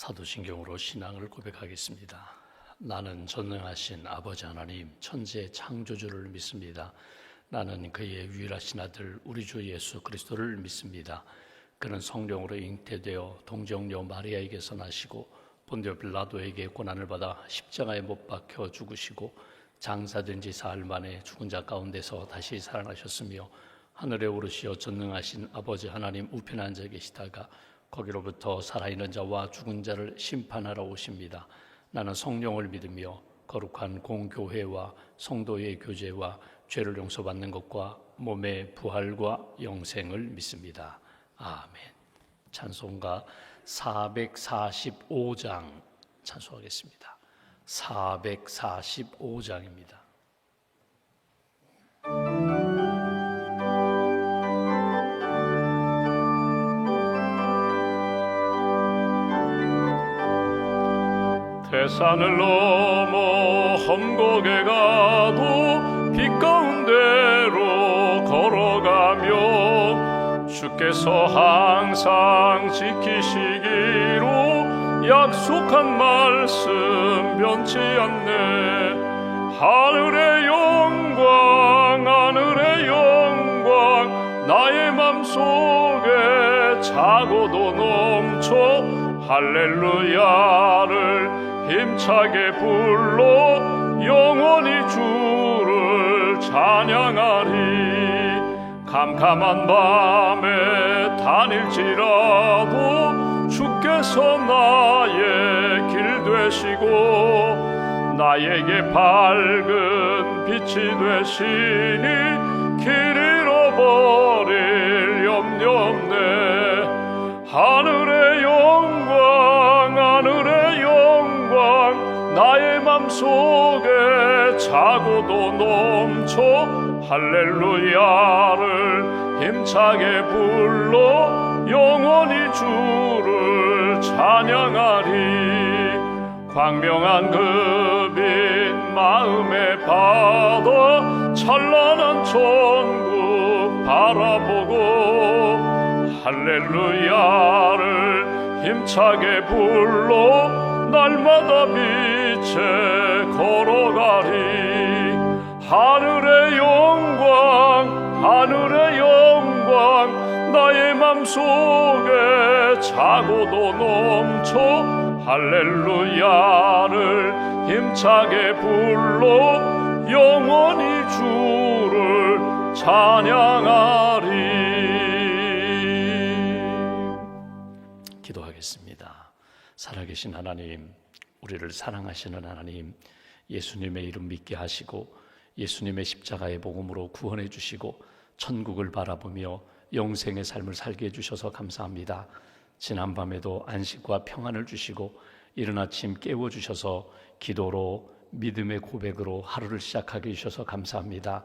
사도신경으로 신앙을 고백하겠습니다. 나는 전능하신 아버지 하나님 천지의 창조주를 믿습니다. 나는 그의 유일하신 아들 우리 주 예수 그리스도를 믿습니다. 그는 성령으로 잉태되어 동정녀 마리아에게서 나시고 본디오 빌라도에게 고난을 받아 십자가에 못 박혀 죽으시고 장사된 지 사흘 만에 죽은 자 가운데서 다시 살아나셨으며 하늘에 오르시어 전능하신 아버지 하나님 우편에 앉아 계시다가 거기로부터 살아있는 자와 죽은 자를 심판하러 오십니다. 나는 성령을 믿으며 거룩한 공교회와 성도의 교제와 죄를 용서받는 것과 몸의 부활과 영생을 믿습니다. 아멘. 찬송가 445장 찬송하겠습니다. 445장입니다. 태산을 넘어 험곡에 가도 빛 가운데로 걸어가며 주께서 항상 지키시기로 약속한 말씀 변치 않네. 하늘의 영광 하늘의 영광 나의 맘속에 차고도 넘쳐 할렐루야를 힘차게 불러 영원히 주를 찬양하리. 캄캄한 밤에 다닐지라도 주께서 나의 길 되시고 나에게 밝은 빛이 되시니 길 잃어버릴 염려 없네. 하늘의 영광 하늘의 영광 나의 맘속에 차고도 넘쳐 할렐루야를 힘차게 불러 영원히 주를 찬양하리. 광명한 그 빛 마음에 받아 찬란한 천국 바라보고 할렐루야를 힘차게 불러 날마다 빛에 걸어가리. 하늘의 영광 하늘의 영광 나의 맘속에 차고도 넘쳐 할렐루야를 힘차게 불러 영원히 주를 찬양하리. 기도하겠습니다. 살아계신 하나님, 우리를 사랑하시는 하나님, 예수님의 이름 믿게 하시고 예수님의 십자가의 복음으로 구원해 주시고 천국을 바라보며 영생의 삶을 살게 해주셔서 감사합니다. 지난밤에도 안식과 평안을 주시고 이른 아침 깨워주셔서 기도로 믿음의 고백으로 하루를 시작하게 해주셔서 감사합니다.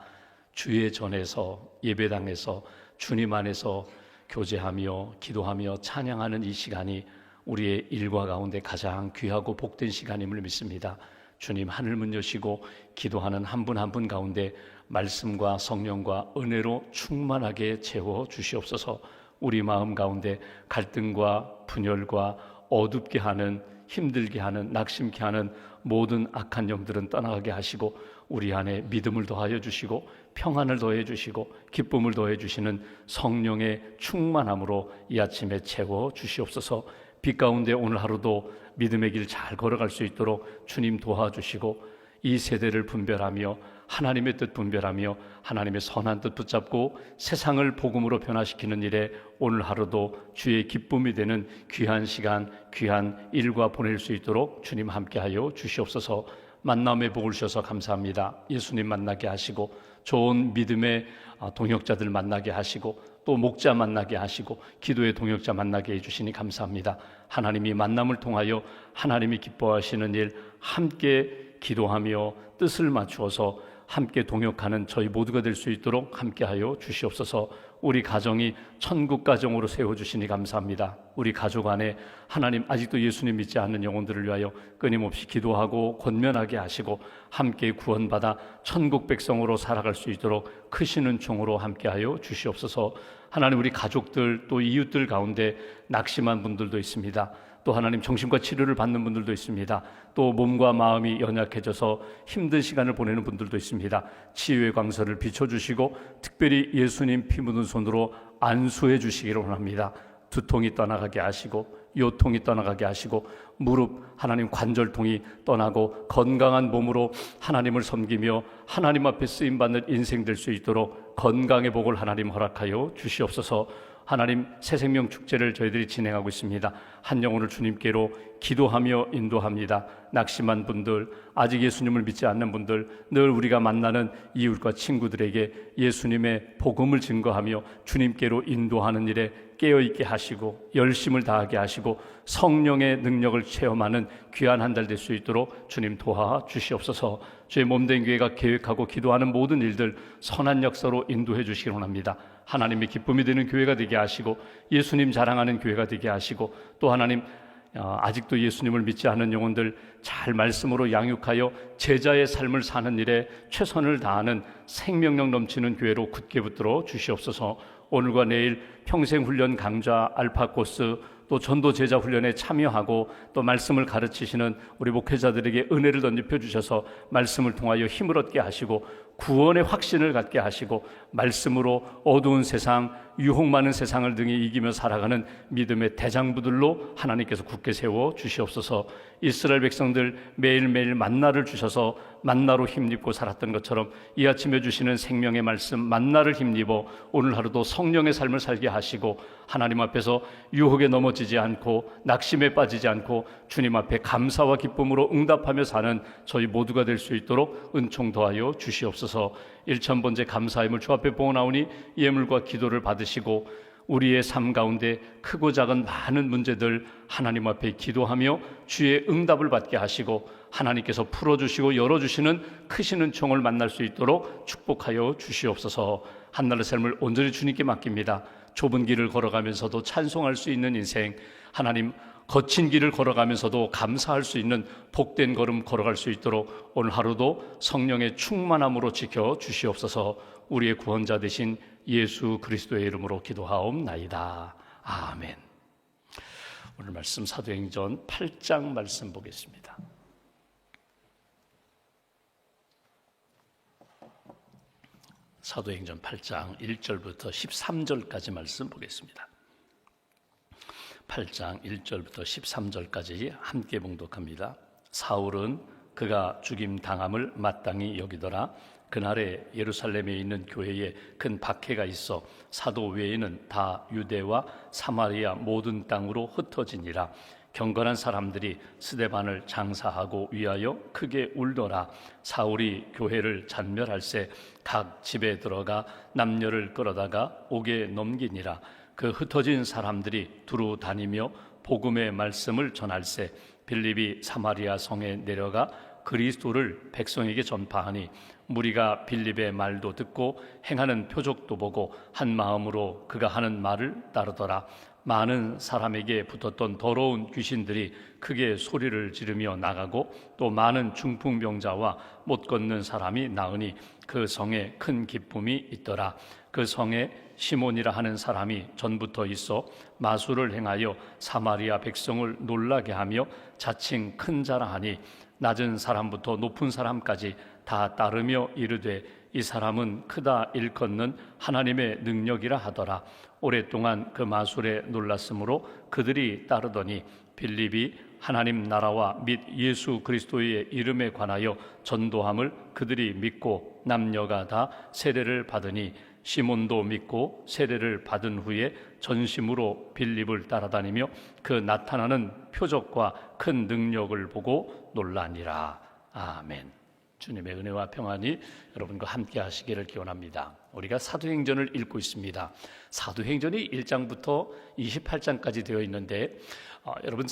주의 전에서 예배당에서 주님 안에서 교제하며 기도하며 찬양하는 이 시간이 우리의 일과 가운데 가장 귀하고 복된 시간임을 믿습니다. 주님 하늘 문 여시고 기도하는 한 분 한 분 가운데 말씀과 성령과 은혜로 충만하게 채워 주시옵소서. 우리 마음 가운데 갈등과 분열과 어둡게 하는 힘들게 하는 낙심케 하는 모든 악한 영들은 떠나가게 하시고 우리 안에 믿음을 더하여 주시고 평안을 더해 주시고 기쁨을 더해 주시는 성령의 충만함으로 이 아침에 채워 주시옵소서. 빛 가운데 오늘 하루도 믿음의 길 잘 걸어갈 수 있도록 주님 도와주시고 이 세대를 분별하며 하나님의 뜻 분별하며 하나님의 선한 뜻 붙잡고 세상을 복음으로 변화시키는 일에 오늘 하루도 주의 기쁨이 되는 귀한 시간, 귀한 일과 보낼 수 있도록 주님 함께하여 주시옵소서. 만남의 복을 주셔서 감사합니다. 예수님 만나게 하시고 좋은 믿음의 동역자들 만나게 하시고 또 목자 만나게 하시고 기도의 동역자 만나게 해주시니 감사합니다. 하나님이 만남을 통하여 하나님이 기뻐하시는 일 함께 기도하며 뜻을 맞추어서 함께 동역하는 저희 모두가 될 수 있도록 함께하여 주시옵소서. 우리 가정이 천국 가정으로 세워주시니 감사합니다. 우리 가족 안에 하나님 아직도 예수님 믿지 않는 영혼들을 위하여 끊임없이 기도하고 권면하게 하시고 함께 구원받아 천국 백성으로 살아갈 수 있도록 크시는 종으로 함께하여 주시옵소서. 하나님 우리 가족들 또 이웃들 가운데 낙심한 분들도 있습니다. 또 하나님 정신과 치료를 받는 분들도 있습니다. 또 몸과 마음이 연약해져서 힘든 시간을 보내는 분들도 있습니다. 치유의 광선을 비춰주시고 특별히 예수님 피 묻은 손으로 안수해 주시기를 원합니다. 두통이 떠나가게 하시고 요통이 떠나가게 하시고 무릎 하나님 관절통이 떠나고 건강한 몸으로 하나님을 섬기며 하나님 앞에 쓰임받는 인생 될 수 있도록 건강의 복을 하나님 허락하여 주시옵소서. 하나님 새생명 축제를 저희들이 진행하고 있습니다. 한 영혼을 주님께로 기도하며 인도합니다. 낙심한 분들, 아직 예수님을 믿지 않는 분들, 늘 우리가 만나는 이웃과 친구들에게 예수님의 복음을 증거하며 주님께로 인도하는 일에 깨어있게 하시고 열심을 다하게 하시고 성령의 능력을 체험하는 귀한 한 달 될 수 있도록 주님 도와주시옵소서. 주의 몸된 교회가 계획하고 기도하는 모든 일들 선한 역사로 인도해 주시기 원합니다. 하나님의 기쁨이 되는 교회가 되게 하시고 예수님 자랑하는 교회가 되게 하시고 또 하나님 아직도 예수님을 믿지 않은 영혼들 잘 말씀으로 양육하여 제자의 삶을 사는 일에 최선을 다하는 생명력 넘치는 교회로 굳게 붙들어 주시옵소서. 오늘과 내일 평생훈련 강좌 알파코스 또 전도 제자 훈련에 참여하고 또 말씀을 가르치시는 우리 목회자들에게 은혜를 덧입혀 주셔서 말씀을 통하여 힘을 얻게 하시고 구원의 확신을 갖게 하시고 말씀으로 어두운 세상, 유혹 많은 세상을 등에 이기며 살아가는 믿음의 대장부들로 하나님께서 굳게 세워 주시옵소서. 이스라엘 백성들 매일매일 만나를 주셔서 만나로 힘입고 살았던 것처럼 이 아침에 주시는 생명의 말씀 만나를 힘입어 오늘 하루도 성령의 삶을 살게 하시고 하나님 앞에서 유혹에 넘어지지 않고 낙심에 빠지지 않고 주님 앞에 감사와 기쁨으로 응답하며 사는 저희 모두가 될 수 있도록 은총 더하여 주시옵소서. 1000번째 감사함을 주 앞에 보나오니 예물과 기도를 받으시고 우리의 삶 가운데 크고 작은 많은 문제들 하나님 앞에 기도하며 주의 응답을 받게 하시고 하나님께서 풀어주시고 열어주시는 크신 은총을 만날 수 있도록 축복하여 주시옵소서. 한날의 삶을 온전히 주님께 맡깁니다. 좁은 길을 걸어가면서도 찬송할 수 있는 인생, 하나님 거친 길을 걸어가면서도 감사할 수 있는 복된 걸음 걸어갈 수 있도록 오늘 하루도 성령의 충만함으로 지켜 주시옵소서. 우리의 구원자 되신 예수 그리스도의 이름으로 기도하옵나이다. 아멘. 오늘 말씀 사도행전 8장 말씀 보겠습니다. 사도행전 8장 1절부터 13절까지 말씀 보겠습니다. 8장 1절부터 13절까지 함께 봉독합니다. 사울은 그가 죽임 당함을 마땅히 여기더라. 그날에 예루살렘에 있는 교회에 큰 박해가 있어 사도 외에는 다 유대와 사마리아 모든 땅으로 흩어지니라. 경건한 사람들이 스데반을 장사하고 위하여 크게 울더라. 사울이 교회를 잔멸할새 각 집에 들어가 남녀를 끌어다가 옥에 넘기니라. 그 흩어진 사람들이 두루 다니며 복음의 말씀을 전할새 빌립이 사마리아 성에 내려가 그리스도를 백성에게 전파하니 무리가 빌립의 말도 듣고 행하는 표적도 보고 한 마음으로 그가 하는 말을 따르더라. 많은 사람에게 붙었던 더러운 귀신들이 크게 소리를 지르며 나가고 또 많은 중풍병자와 못 걷는 사람이 나으니 그 성에 큰 기쁨이 있더라. 그 성에 시몬이라 하는 사람이 전부터 있어 마술을 행하여 사마리아 백성을 놀라게 하며 자칭 큰 자라하니 낮은 사람부터 높은 사람까지 다 따르며 이르되 이 사람은 크다 일컫는 하나님의 능력이라 하더라. 오랫동안 그 마술에 놀랐으므로 그들이 따르더니 빌립이 하나님 나라와 및 예수 그리스도의 이름에 관하여 전도함을 그들이 믿고 남녀가 다 세례를 받으니 시몬도 믿고 세례를 받은 후에 전심으로 빌립을 따라다니며 그 나타나는 표적과 큰 능력을 보고 놀라니라. 아멘. 주님의 은혜와 평안이 여러분과 함께 하시기를 기원합니다. 우리가 사도행전을 읽고 있습니다. 사도행전이 1장부터 28장까지 되어 있는데 여러분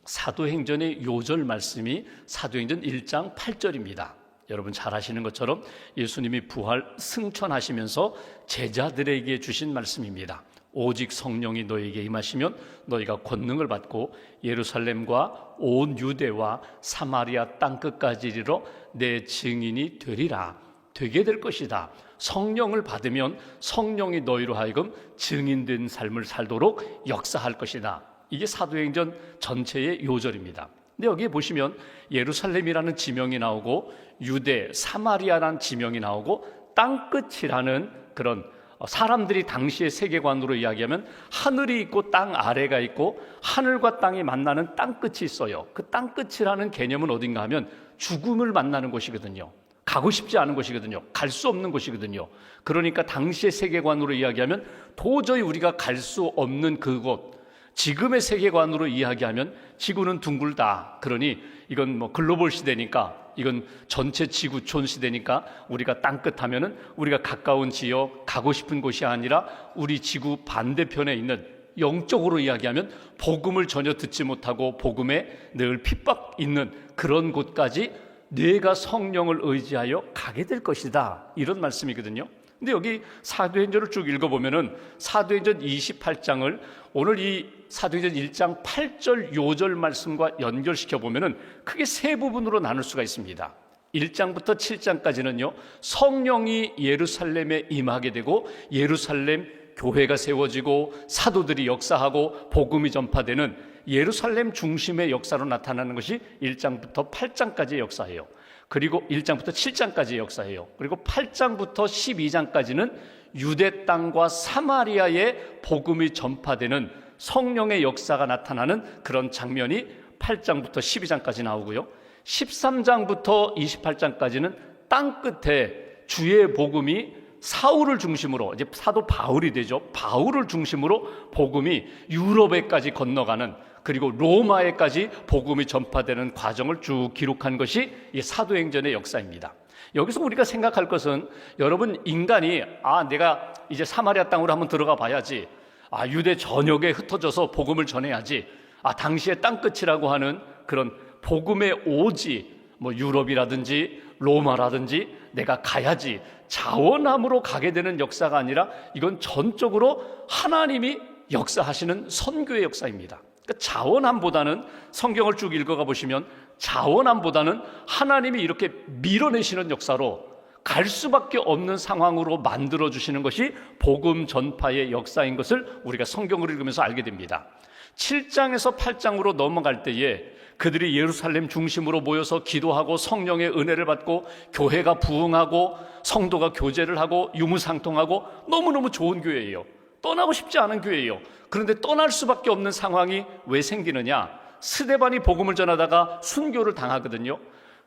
사도행전의 요절 말씀이 사도행전 1장 8절입니다. 여러분 잘 아시는 것처럼 예수님이 부활 승천하시면서 제자들에게 주신 말씀입니다. 오직 성령이 너에게 임하시면 너희가 권능을 받고 예루살렘과 온 유대와 사마리아 땅끝까지 이르러 내 증인이 되리라. 되게 될 것이다. 성령을 받으면 성령이 너희로 하여금 증인된 삶을 살도록 역사할 것이다. 이게 사도행전 전체의 요절입니다. 근데 여기에 보시면 예루살렘이라는 지명이 나오고 유대, 사마리아라는 지명이 나오고 땅끝이라는 그런 사람들이 당시의 세계관으로 이야기하면 하늘이 있고 땅 아래가 있고 하늘과 땅이 만나는 땅끝이 있어요. 그 땅끝이라는 개념은 어딘가 하면 죽음을 만나는 곳이거든요. 가고 싶지 않은 곳이거든요. 갈 수 없는 곳이거든요. 그러니까 당시의 세계관으로 이야기하면 도저히 우리가 갈 수 없는 그곳, 지금의 세계관으로 이야기하면 지구는 둥글다. 그러니 이건 뭐 글로벌 시대니까, 이건 전체 지구촌 시대니까 우리가 땅끝 하면은 우리가 가까운 지역, 가고 싶은 곳이 아니라 우리 지구 반대편에 있는, 영적으로 이야기하면 복음을 전혀 듣지 못하고 복음에 늘 핍박 있는 그런 곳까지 내가 성령을 의지하여 가게 될 것이다, 이런 말씀이거든요. 근데 여기 사도행전을 쭉 읽어보면은 사도행전 28장을 오늘 이 사도행전 1장 8절 요절 말씀과 연결시켜 보면은 크게 세 부분으로 나눌 수가 있습니다. 1장부터 7장까지는요, 성령이 예루살렘에 임하게 되고 예루살렘 교회가 세워지고 사도들이 역사하고 복음이 전파되는 예루살렘 중심의 역사로 나타나는 것이 1장부터 8장까지의 역사예요. 그리고 1장부터 7장까지의 역사예요. 그리고 8장부터 12장까지는 유대 땅과 사마리아의 복음이 전파되는 성령의 역사가 나타나는 그런 장면이 8장부터 12장까지 나오고요. 13장부터 28장까지는 땅끝에 주의 복음이 사울을 중심으로, 이제 사도 바울이 되죠. 바울을 중심으로 복음이 유럽에까지 건너가는, 그리고 로마에까지 복음이 전파되는 과정을 쭉 기록한 것이 이 사도행전의 역사입니다. 여기서 우리가 생각할 것은, 여러분, 인간이 내가 이제 사마리아 땅으로 한번 들어가 봐야지, 유대 전역에 흩어져서 복음을 전해야지, 당시의 땅끝이라고 하는 그런 복음의 오지, 뭐 유럽이라든지 로마라든지 내가 가야지, 자원함으로 가게 되는 역사가 아니라 이건 전적으로 하나님이 역사하시는 선교의 역사입니다. 그러니까 자원함보다는, 성경을 쭉 읽어가 보시면 자원함보다는 하나님이 이렇게 밀어내시는 역사로 갈 수밖에 없는 상황으로 만들어주시는 것이 복음 전파의 역사인 것을 우리가 성경을 읽으면서 알게 됩니다. 7장에서 8장으로 넘어갈 때에 그들이 예루살렘 중심으로 모여서 기도하고 성령의 은혜를 받고 교회가 부흥하고 성도가 교제를 하고 유무상통하고 너무너무 좋은 교회예요. 떠나고 싶지 않은 교회예요. 그런데 떠날 수밖에 없는 상황이 왜 생기느냐? 스데반이 복음을 전하다가 순교를 당하거든요.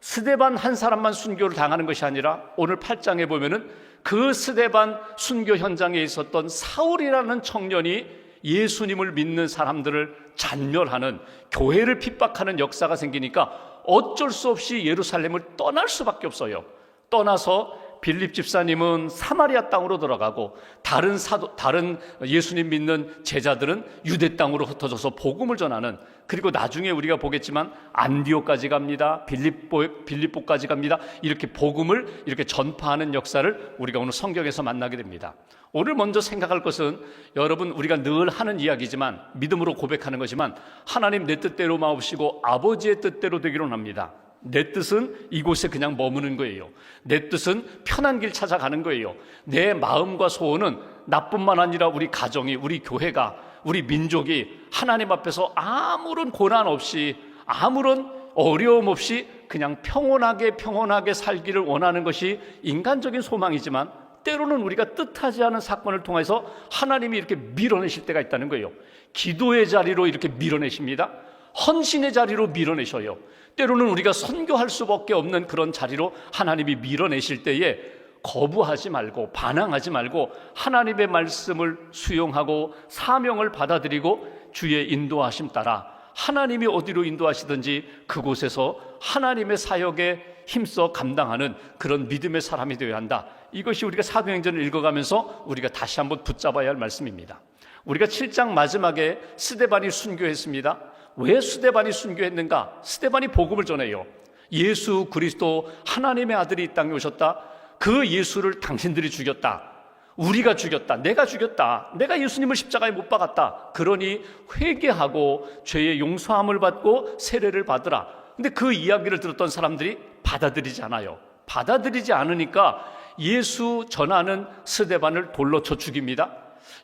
스데반 한 사람만 순교를 당하는 것이 아니라 오늘 8장에 보면은 그 스데반 순교 현장에 있었던 사울이라는 청년이 예수님을 믿는 사람들을 잔멸하는, 교회를 핍박하는 역사가 생기니까 어쩔 수 없이 예루살렘을 떠날 수밖에 없어요. 떠나서 빌립 집사님은 사마리아 땅으로 들어가고 다른 예수님 믿는 제자들은 유대 땅으로 흩어져서 복음을 전하는, 그리고 나중에 우리가 보겠지만 안디오까지 갑니다. 빌립보까지 갑니다. 이렇게 복음을 이렇게 전파하는 역사를 우리가 오늘 성경에서 만나게 됩니다. 오늘 먼저 생각할 것은, 여러분, 우리가 늘 하는 이야기지만 믿음으로 고백하는 거지만, 하나님 내 뜻대로 마옵시고 아버지의 뜻대로 되기로 합니다. 내 뜻은 이곳에 그냥 머무는 거예요. 내 뜻은 편한 길 찾아가는 거예요. 내 마음과 소원은 나뿐만 아니라 우리 가정이, 우리 교회가, 우리 민족이 하나님 앞에서 아무런 고난 없이, 아무런 어려움 없이 그냥 평온하게 살기를 원하는 것이 인간적인 소망이지만, 때로는 우리가 뜻하지 않은 사건을 통해서 하나님이 이렇게 밀어내실 때가 있다는 거예요. 기도의 자리로 이렇게 밀어내십니다. 헌신의 자리로 밀어내셔요. 때로는 우리가 선교할 수밖에 없는 그런 자리로 하나님이 밀어내실 때에 거부하지 말고, 반항하지 말고 하나님의 말씀을 수용하고 사명을 받아들이고 주의 인도하심 따라 하나님이 어디로 인도하시든지 그곳에서 하나님의 사역에 힘써 감당하는 그런 믿음의 사람이 되어야 한다. 이것이 우리가 사도행전을 읽어가면서 우리가 다시 한번 붙잡아야 할 말씀입니다. 우리가 7장 마지막에 스데반이 순교했습니다. 왜 스데반이 순교했는가? 스데반이 복음을 전해요. 예수 그리스도 하나님의 아들이 이 땅에 오셨다. 그 예수를 당신들이 죽였다. 우리가 죽였다. 내가 죽였다. 내가 예수님을 십자가에 못 박았다. 그러니 회개하고 죄의 용서함을 받고 세례를 받으라. 근데 그 이야기를 들었던 사람들이 받아들이지 않아요. 받아들이지 않으니까 예수 전하는 스데반을 돌로 쳐 죽입니다.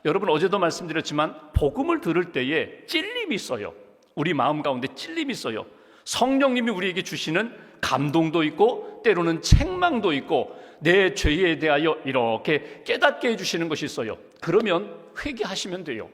여러분 어제도 말씀드렸지만 복음을 들을 때에 찔림이 있어요. 우리 마음 가운데 찔림이 있어요. 성령님이 우리에게 주시는 감동도 있고 때로는 책망도 있고 내 죄에 대하여 이렇게 깨닫게 해주시는 것이 있어요. 그러면 회개하시면 돼요.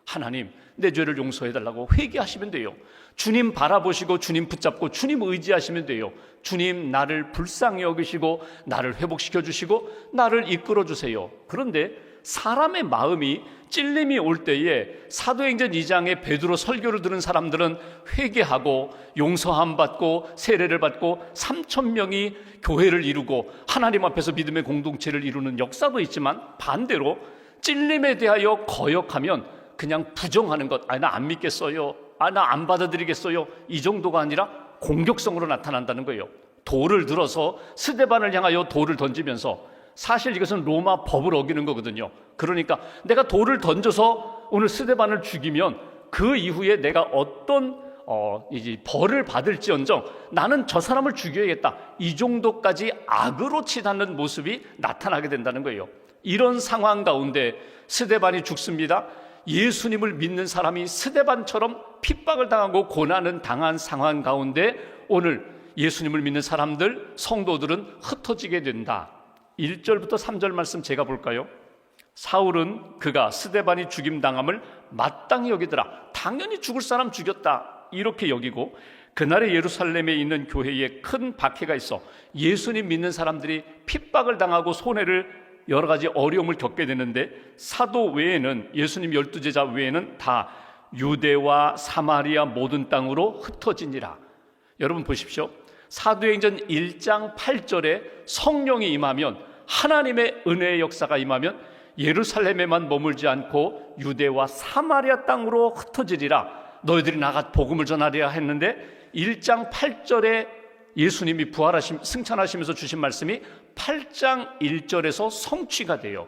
하나님 내 죄를 용서해달라고 회개하시면 돼요. 주님 바라보시고 주님 붙잡고 주님 의지하시면 돼요. 주님 나를 불쌍히 여기시고 나를 회복시켜 주시고 나를 이끌어 주세요. 그런데 사람의 마음이 찔림이 올 때에 사도행전 2장에 베드로 설교를 들은 사람들은 회개하고 용서함 받고 세례를 받고 3,000명이 교회를 이루고 하나님 앞에서 믿음의 공동체를 이루는 역사도 있지만, 반대로 찔림에 대하여 거역하면 그냥 부정하는 것, 나 안 믿겠어요, 나 안 받아들이겠어요, 이 정도가 아니라 공격성으로 나타난다는 거예요. 돌을 들어서 스데반을 향하여 돌을 던지면서, 사실 이것은 로마 법을 어기는 거거든요. 그러니까 내가 돌을 던져서 오늘 스데반을 죽이면 그 이후에 내가 어떤 이제 벌을 받을지언정 나는 저 사람을 죽여야겠다, 이 정도까지 악으로 치닫는 모습이 나타나게 된다는 거예요. 이런 상황 가운데 스데반이 죽습니다. 예수님을 믿는 사람이 스데반처럼 핍박을 당하고 고난을 당한 상황 가운데 오늘 예수님을 믿는 사람들, 성도들은 흩어지게 된다. 1절부터 3절 말씀 제가 볼까요? 사울은 그가 스데반이 죽임당함을 마땅히 여기더라. 당연히 죽을 사람 죽였다, 이렇게 여기고, 그날의 예루살렘에 있는 교회에 큰 박해가 있어 예수님 믿는 사람들이 핍박을 당하고 손해를, 여러 가지 어려움을 겪게 되는데, 사도 외에는, 예수님 12제자 외에는 다 유대와 사마리아 모든 땅으로 흩어지니라. 여러분 보십시오. 사도행전 1장 8절에 성령이 임하면, 하나님의 은혜의 역사가 임하면 예루살렘에만 머물지 않고 유대와 사마리아 땅으로 흩어지리라. 너희들이 나가 복음을 전하리라 했는데, 1장 8절에 예수님이 승천하시면서 주신 말씀이 8장 1절에서 성취가 돼요.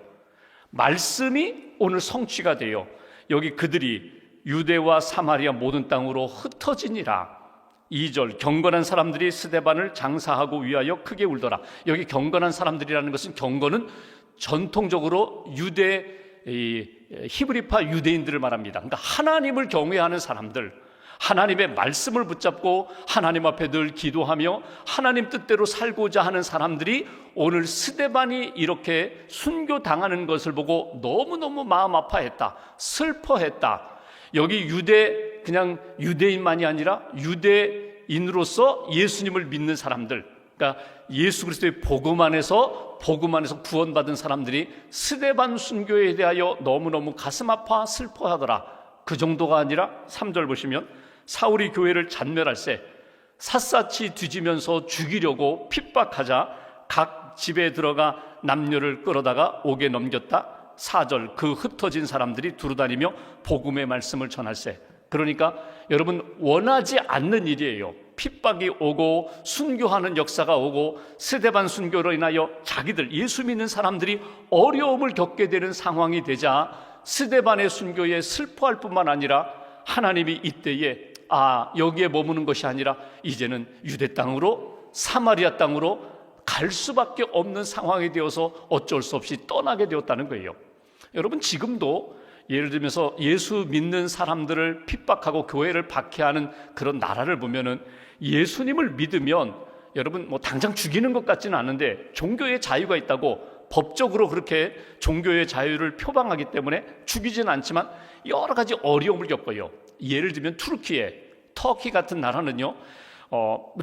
말씀이 오늘 성취가 돼요. 여기 그들이 유대와 사마리아 모든 땅으로 흩어지니라. 2절, 경건한 사람들이 스데반을 장사하고 위하여 크게 울더라. 여기 경건한 사람들이라는 것은, 경건은 전통적으로 유대, 히브리파 유대인들을 말합니다. 그러니까 하나님을 경외하는 사람들, 하나님의 말씀을 붙잡고 하나님 앞에 늘 기도하며 하나님 뜻대로 살고자 하는 사람들이 오늘 스데반이 이렇게 순교당하는 것을 보고 너무너무 마음 아파했다, 슬퍼했다. 여기 그냥 유대인만이 아니라 유대인으로서 예수님을 믿는 사람들, 그러니까 예수 그리스도의 복음 안에서 구원받은 사람들이 스데반 순교에 대하여 너무너무 가슴 아파 슬퍼하더라. 그 정도가 아니라 3절 보시면, 사울이 교회를 잔멸할세 샅샅이 뒤지면서 죽이려고 핍박하자 각 집에 들어가 남녀를 끌어다가 옥에 넘겼다. 4절, 그 흩어진 사람들이 두루다니며 복음의 말씀을 전할세. 그러니까 여러분, 원하지 않는 일이에요. 핍박이 오고 순교하는 역사가 오고 스데반 순교로 인하여 자기들, 예수 믿는 사람들이 어려움을 겪게 되는 상황이 되자 스데반의 순교에 슬퍼할 뿐만 아니라 하나님이 이때에 여기에 머무는 것이 아니라 이제는 유대 땅으로, 사마리아 땅으로 갈 수밖에 없는 상황이 되어서 어쩔 수 없이 떠나게 되었다는 거예요. 여러분, 지금도 예를 들면서 예수 믿는 사람들을 핍박하고 교회를 박해하는 그런 나라를 보면은, 예수님을 믿으면 여러분 당장 죽이는 것 같지는 않은데 종교의 자유가 있다고 법적으로 그렇게 종교의 자유를 표방하기 때문에 죽이지는 않지만 여러 가지 어려움을 겪어요. 예를 들면 터키 같은 나라는요,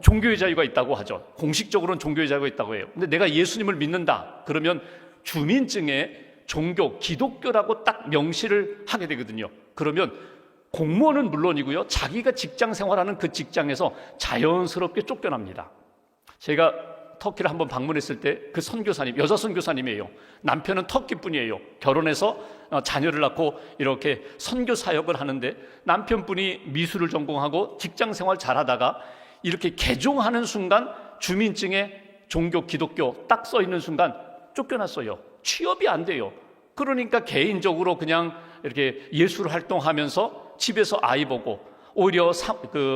종교의 자유가 있다고 하죠. 공식적으로는 종교의 자유가 있다고 해요. 근데 내가 예수님을 믿는다 그러면 주민증에 종교, 기독교라고 딱 명시를 하게 되거든요. 그러면 공무원은 물론이고요, 자기가 직장 생활하는 그 직장에서 자연스럽게 쫓겨납니다. 제가 터키를 한번 방문했을 때 그 선교사님, 여자 선교사님이에요. 남편은 터키 분이에요. 결혼해서 자녀를 낳고 이렇게 선교 사역을 하는데, 남편분이 미술을 전공하고 직장 생활 잘하다가 이렇게 개종하는 순간 주민증에 종교, 기독교 딱 써 있는 순간 쫓겨났어요. 취업이 안 돼요. 그러니까 개인적으로 그냥 이렇게 예술 활동하면서 집에서 아이 보고, 오히려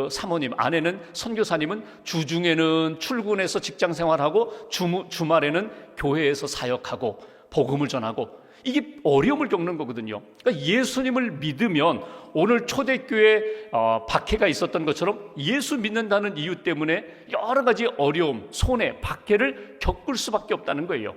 사모님, 아내는, 선교사님은 주중에는 출근해서 직장 생활하고 주말에는 교회에서 사역하고 복음을 전하고, 이게 어려움을 겪는 거거든요. 그러니까 예수님을 믿으면 오늘 초대교회 박해가 있었던 것처럼 예수 믿는다는 이유 때문에 여러 가지 어려움, 손해, 박해를 겪을 수밖에 없다는 거예요.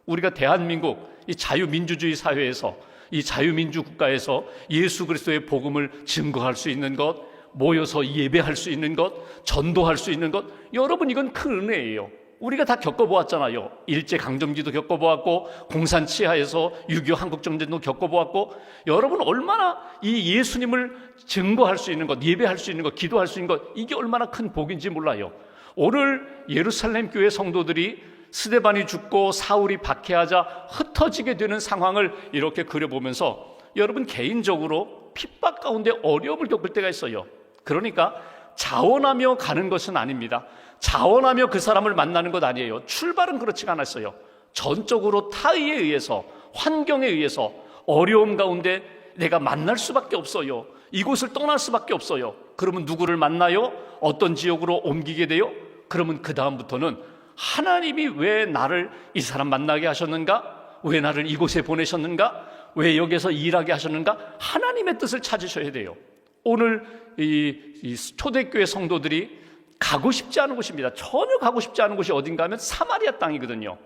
우리가 대한민국 이 자유민주주의 사회에서, 이 자유민주 국가에서 예수 그리스도의 복음을 증거할 수 있는 것, 모여서 예배할 수 있는 것, 전도할 수 있는 것, 여러분 이건 큰 은혜예요. 우리가 다 겪어보았잖아요. 일제강점기도 겪어보았고, 공산치하에서 6.25 한국전쟁도 겪어보았고, 여러분 얼마나 이 예수님을 증거할 수 있는 것, 예배할 수 있는 것, 기도할 수 있는 것, 이게 얼마나 큰 복인지 몰라요. 오늘 예루살렘 교회 성도들이 스데반이 죽고 사울이 박해하자 흩어지게 되는 상황을 이렇게 그려보면서 여러분 개인적으로 핍박 가운데 어려움을 겪을 때가 있어요. 그러니까 자원하며 가는 것은 아닙니다. 자원하며 그 사람을 만나는 것 아니에요. 출발은 그렇지가 않았어요. 전적으로 타의에 의해서, 환경에 의해서 어려움 가운데 내가 만날 수밖에 없어요. 이곳을 떠날 수밖에 없어요. 그러면 누구를 만나요? 어떤 지역으로 옮기게 돼요? 그러면 그 다음부터는 하나님이 왜 나를 이 사람 만나게 하셨는가? 왜 나를 이곳에 보내셨는가? 왜 여기서 일하게 하셨는가? 하나님의 뜻을 찾으셔야 돼요. 오늘 이 초대교회 성도들이 가고 싶지 않은 곳입니다. 전혀 가고 싶지 않은 곳이 어딘가 하면 사마리아 땅이거든요.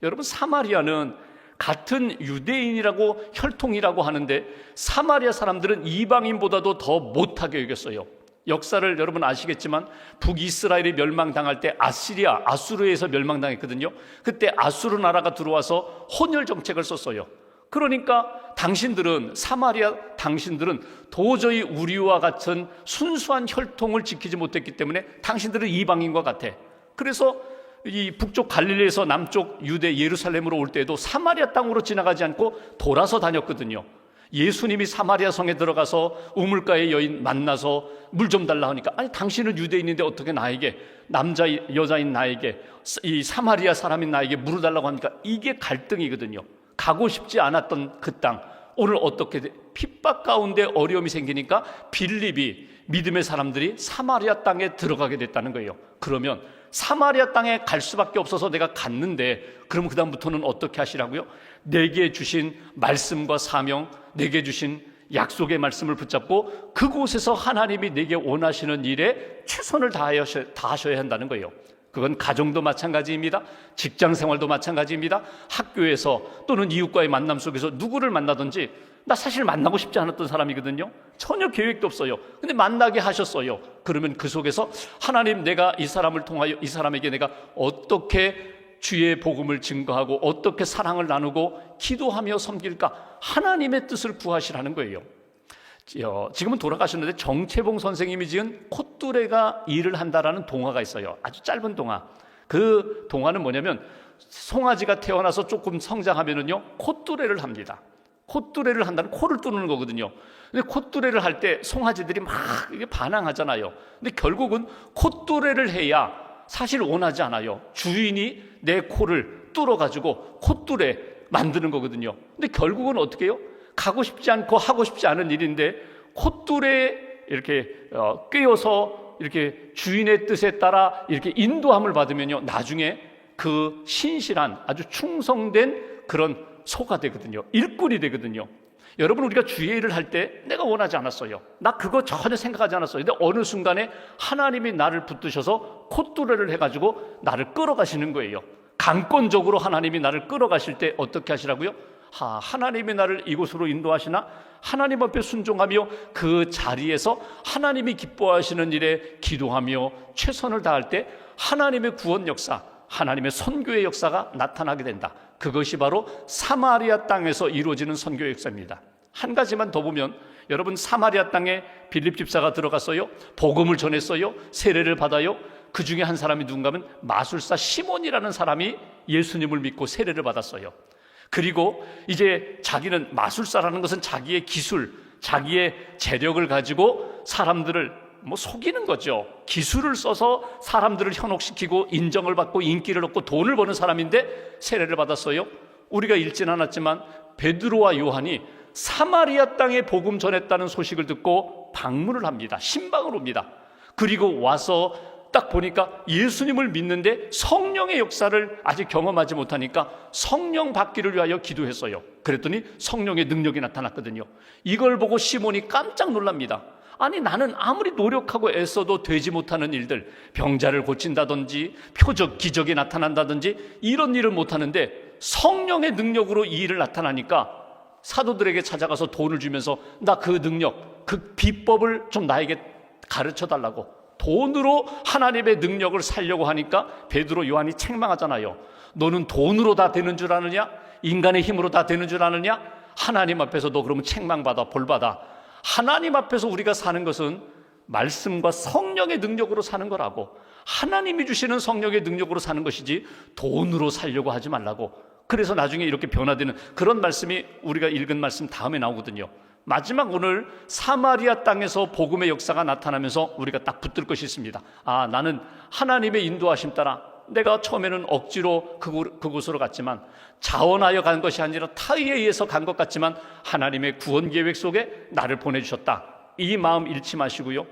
여러분 사마리아는 같은 유대인이라고 혈통이라고 하는데 사마리아 사람들은 이방인보다도 더 못하게 여겼어요. 역사를 여러분 아시겠지만 북이스라엘이 멸망당할 때 아수르에서 멸망당했거든요. 그때 아수르 나라가 들어와서 혼혈 정책을 썼어요. 그러니까 사마리아 당신들은 도저히 우리와 같은 순수한 혈통을 지키지 못했기 때문에 당신들은 이방인과 같아. 그래서 이 북쪽 갈릴리에서 남쪽 유대 예루살렘으로 올 때에도 사마리아 땅으로 지나가지 않고 돌아서 다녔거든요. 예수님이 사마리아 성에 들어가서 우물가의 여인 만나서 물 좀 달라 하니까, 아니 당신은 유대인인데 어떻게 나에게, 여자인 나에게, 이 사마리아 사람인 나에게 물을 달라고 합니까? 이게 갈등이거든요. 가고 싶지 않았던 그 땅, 오늘 어떻게 핍박 가운데 어려움이 생기니까 빌립이, 믿음의 사람들이 사마리아 땅에 들어가게 됐다는 거예요. 그러면 사마리아 땅에 갈 수밖에 없어서 내가 갔는데, 그럼 그 다음부터는 어떻게 하시라고요? 내게 주신 말씀과 사명, 내게 주신 약속의 말씀을 붙잡고 그곳에서 하나님이 내게 원하시는 일에 최선을 다하셔야 한다는 거예요. 그건 가정도 마찬가지입니다. 직장 생활도 마찬가지입니다. 학교에서 또는 이웃과의 만남 속에서 누구를 만나든지, 나 사실 만나고 싶지 않았던 사람이거든요. 전혀 계획도 없어요. 근데 만나게 하셨어요. 그러면 그 속에서 하나님, 내가 이 사람을 통하여 이 사람에게 내가 어떻게 주의 복음을 증거하고 어떻게 사랑을 나누고 기도하며 섬길까? 하나님의 뜻을 구하시라는 거예요. 지금은 돌아가셨는데 정채봉 선생님이 지은 콧뚜레가 일을 한다라는 동화가 있어요. 아주 짧은 동화. 그 동화는 뭐냐면 송아지가 태어나서 조금 성장하면은요 콧뚜레를 합니다. 콧뚜레를 한다는 코를 뚫는 거거든요. 근데 콧뚜레를 할 때 송아지들이 막 이게 반항하잖아요. 근데 결국은 콧뚜레를 해야 사실 원하지 않아요. 주인이 내 코를 뚫어가지고 콧뚜레 만드는 거거든요. 근데 결국은 어떻게 해요? 가고 싶지 않고 하고 싶지 않은 일인데 콧뚜레에 이렇게 꿰어서 이렇게 주인의 뜻에 따라 이렇게 인도함을 받으면요, 나중에 그 신실한 아주 충성된 그런 소가 되거든요. 일꾼이 되거든요. 여러분, 우리가 주의 일을 할 때 내가 원하지 않았어요. 나 그거 전혀 생각하지 않았어요. 근데 어느 순간에 하나님이 나를 붙드셔서 콧뚜레를 해가지고 나를 끌어가시는 거예요. 강권적으로 하나님이 나를 끌어가실 때 어떻게 하시라고요? 하나님이 나를 이곳으로 인도하시나? 하나님 앞에 순종하며 그 자리에서 하나님이 기뻐하시는 일에 기도하며 최선을 다할 때 하나님의 구원 역사, 하나님의 선교의 역사가 나타나게 된다. 그것이 바로 사마리아 땅에서 이루어지는 선교의 역사입니다. 한 가지만 더 보면, 여러분, 사마리아 땅에 빌립 집사가 들어갔어요. 복음을 전했어요. 세례를 받아요. 그 중에 한 사람이 누군가 하면 마술사 시몬이라는 사람이 예수님을 믿고 세례를 받았어요. 그리고 이제 자기는, 마술사라는 것은 자기의 기술, 자기의 재력을 가지고 사람들을 속이는 거죠. 기술을 써서 사람들을 현혹시키고 인정을 받고 인기를 얻고 돈을 버는 사람인데 세례를 받았어요. 우리가 읽진 않았지만 베드로와 요한이 사마리아 땅에 복음 전했다는 소식을 듣고 방문을 합니다. 신방을 옵니다. 그리고 와서 딱 보니까 예수님을 믿는데 성령의 역사를 아직 경험하지 못하니까 성령 받기를 위하여 기도했어요. 그랬더니 성령의 능력이 나타났거든요. 이걸 보고 시몬이 깜짝 놀랍니다. 아니, 나는 아무리 노력하고 애써도 되지 못하는 일들, 병자를 고친다든지 표적 기적이 나타난다든지 이런 일을 못하는데 성령의 능력으로 이 일을 나타나니까 사도들에게 찾아가서 돈을 주면서 나 그 능력, 그 비법을 좀 나에게 가르쳐 달라고 돈으로 하나님의 능력을 살려고 하니까 베드로, 요한이 책망하잖아요. 너는 돈으로 다 되는 줄 아느냐? 인간의 힘으로 다 되는 줄 아느냐? 하나님 앞에서 너 그러면 책망받아, 벌받아. 하나님 앞에서 우리가 사는 것은 말씀과 성령의 능력으로 사는 거라고. 하나님이 주시는 성령의 능력으로 사는 것이지 돈으로 살려고 하지 말라고. 그래서 나중에 이렇게 변화되는 그런 말씀이 우리가 읽은 말씀 다음에 나오거든요. 마지막 오늘 사마리아 땅에서 복음의 역사가 나타나면서 우리가 딱 붙들 것이 있습니다. 아, 나는 하나님의 인도하심 따라 내가 처음에는 억지로 그곳으로 갔지만, 자원하여 간 것이 아니라 타의에 의해서 간 것 같지만 하나님의 구원 계획 속에 나를 보내주셨다. 이 마음 잃지 마시고요.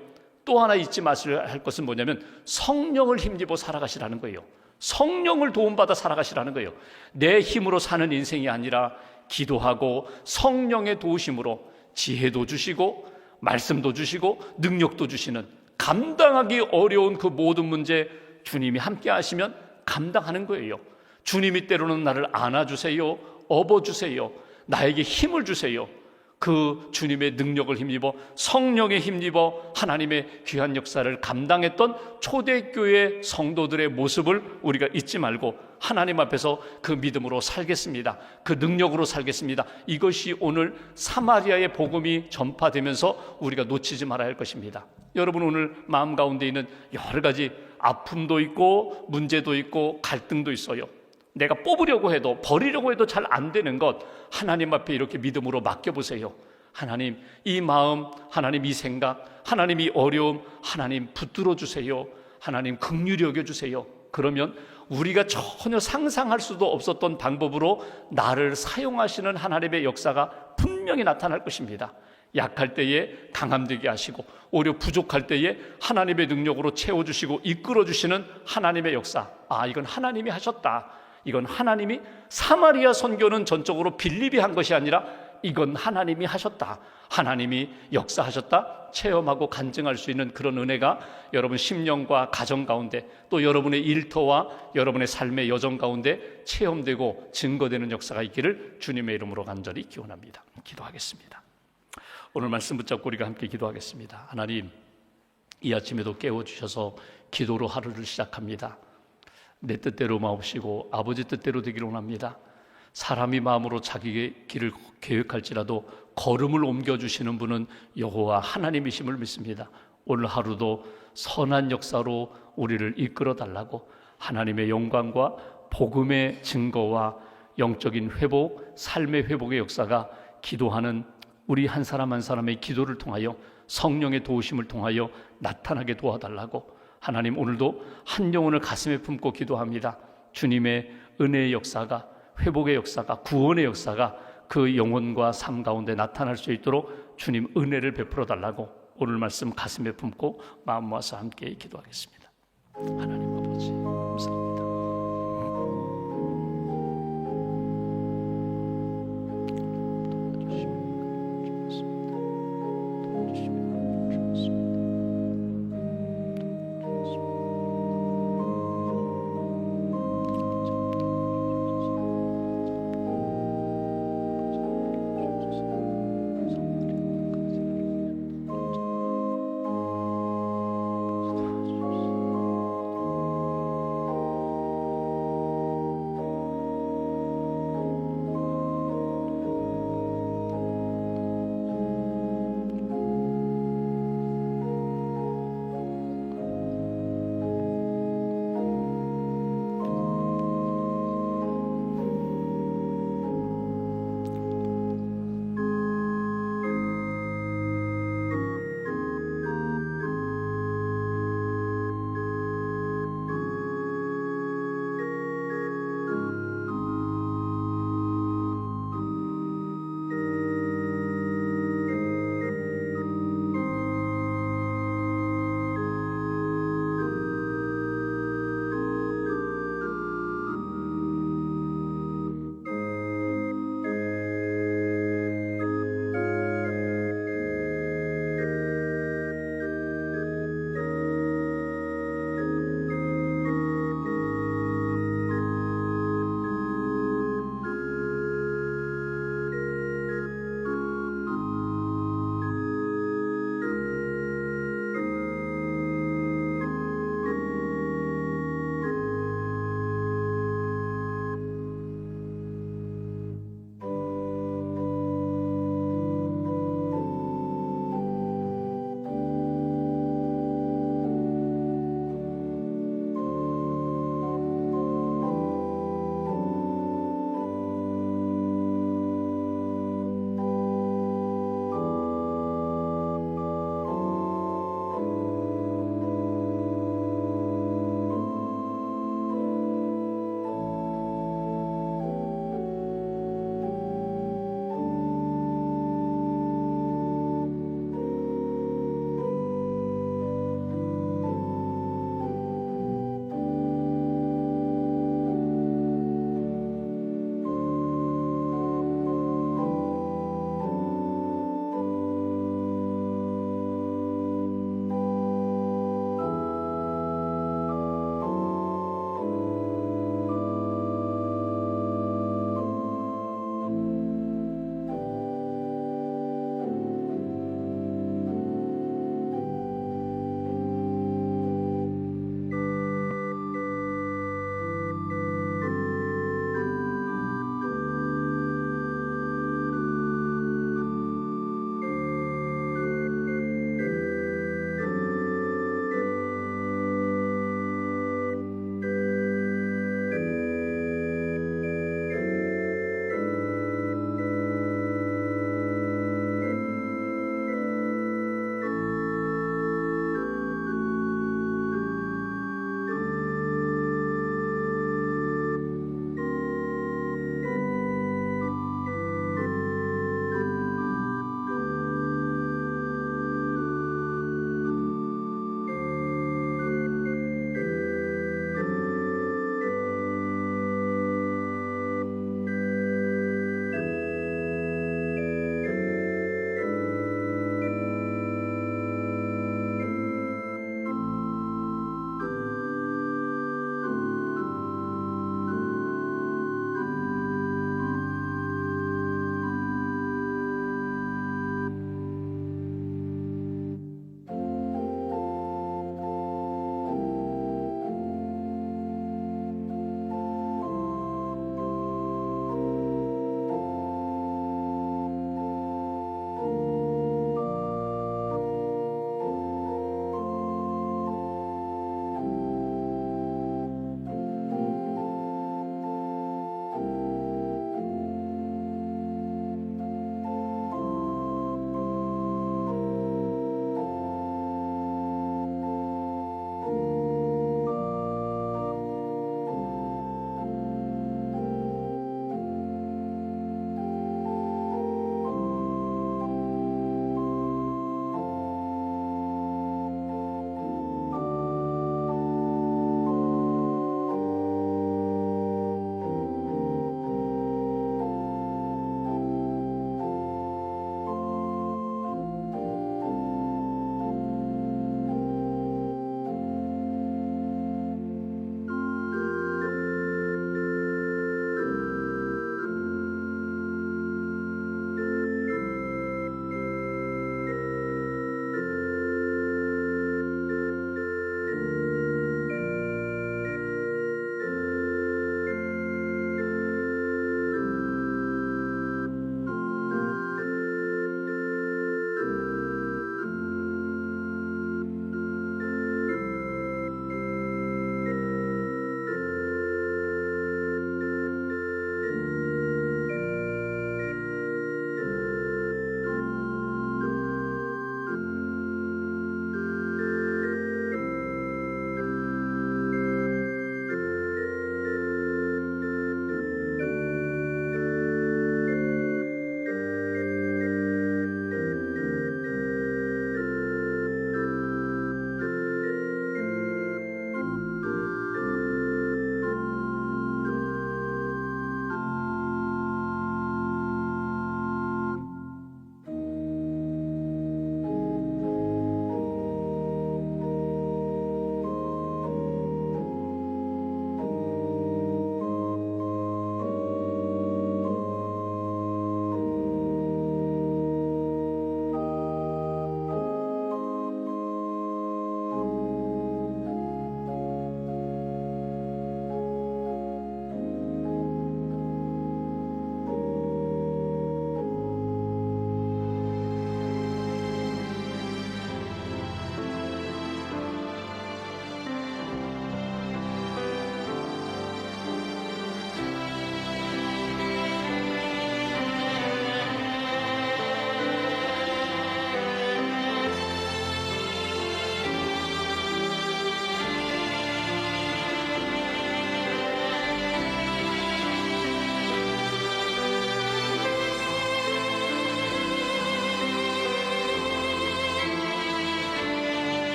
또 하나 잊지 마셔야 할 것은 뭐냐면 성령을 힘입어 살아가시라는 거예요. 성령을 도움받아 살아가시라는 거예요. 내 힘으로 사는 인생이 아니라 기도하고 성령의 도우심으로 지혜도 주시고 말씀도 주시고 능력도 주시는, 감당하기 어려운 그 모든 문제 주님이 함께 하시면 감당하는 거예요. 주님이 때로는 나를 안아주세요, 업어주세요, 나에게 힘을 주세요. 그 주님의 능력을 힘입어 성령에 힘입어 하나님의 귀한 역사를 감당했던 초대교회 성도들의 모습을 우리가 잊지 말고 하나님 앞에서 그 믿음으로 살겠습니다. 그 능력으로 살겠습니다. 이것이 오늘 사마리아의 복음이 전파되면서 우리가 놓치지 말아야 할 것입니다. 여러분, 오늘 마음 가운데 있는 여러 가지 아픔도 있고 문제도 있고 갈등도 있어요. 내가 뽑으려고 해도 버리려고 해도 잘 안 되는 것, 하나님 앞에 이렇게 믿음으로 맡겨보세요. 하나님, 이 마음, 하나님 이 생각, 하나님 이 어려움, 하나님 붙들어 주세요. 하나님 긍휼히 여겨주세요. 그러면 우리가 전혀 상상할 수도 없었던 방법으로 나를 사용하시는 하나님의 역사가 분명히 나타날 것입니다. 약할 때에 강함되게 하시고 오히려 부족할 때에 하나님의 능력으로 채워주시고 이끌어주시는 하나님의 역사. 아, 이건 하나님이 하셨다. 이건 하나님이, 사마리아 선교는 전적으로 빌립이 한 것이 아니라 이건 하나님이 하셨다, 하나님이 역사하셨다 체험하고 간증할 수 있는 그런 은혜가 여러분 심령과 가정 가운데, 또 여러분의 일터와 여러분의 삶의 여정 가운데 체험되고 증거되는 역사가 있기를 주님의 이름으로 간절히 기원합니다. 기도하겠습니다. 오늘 말씀 붙잡고 우리가 함께 기도하겠습니다. 하나님, 이 아침에도 깨워주셔서 기도로 하루를 시작합니다. 내 뜻대로 마옵시고 아버지 뜻대로 되기를 원합니다. 사람이 마음으로 자기의 길을 계획할지라도 걸음을 옮겨주시는 분은 여호와 하나님이심을 믿습니다. 오늘 하루도 선한 역사로 우리를 이끌어달라고, 하나님의 영광과 복음의 증거와 영적인 회복, 삶의 회복의 역사가 기도하는 우리 한 사람 한 사람의 기도를 통하여 성령의 도우심을 통하여 나타나게 도와달라고, 하나님 오늘도 한 영혼을 가슴에 품고 기도합니다. 주님의 은혜의 역사가, 회복의 역사가, 구원의 역사가 그 영혼과 삶 가운데 나타날 수 있도록 주님 은혜를 베풀어 달라고 오늘 말씀 가슴에 품고 마음 모아서 함께 기도하겠습니다. 하나님